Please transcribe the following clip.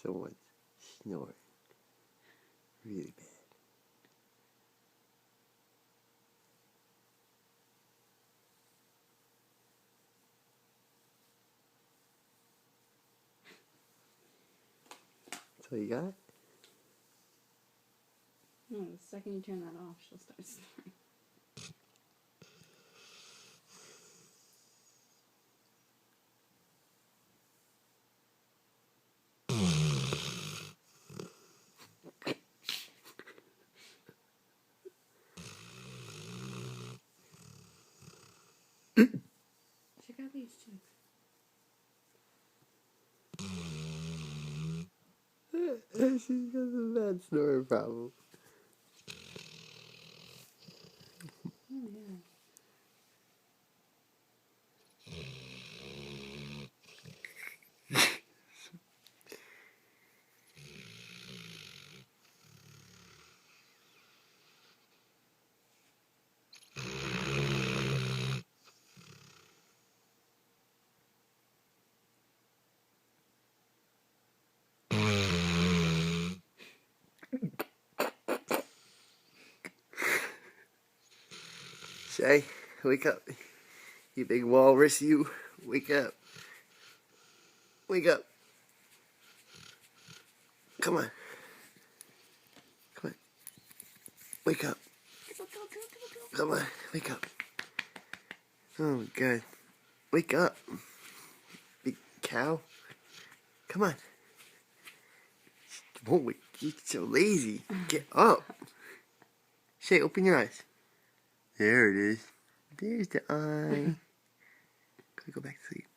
Someone's snoring really bad. That's all you got? No, the second you turn that off, she'll start snoring. Check out these two. She's got a bad snoring problem. Oh, yeah. Shay, wake up. You big walrus, you. Wake up. Wake up. Come on. Come on. Wake up. Come on. Wake up. Oh my god. Wake up. Big cow. Come on. You won't wake. You're so lazy. Get up. Shay, open your eyes. There it is. There's the eye. Go back to sleep.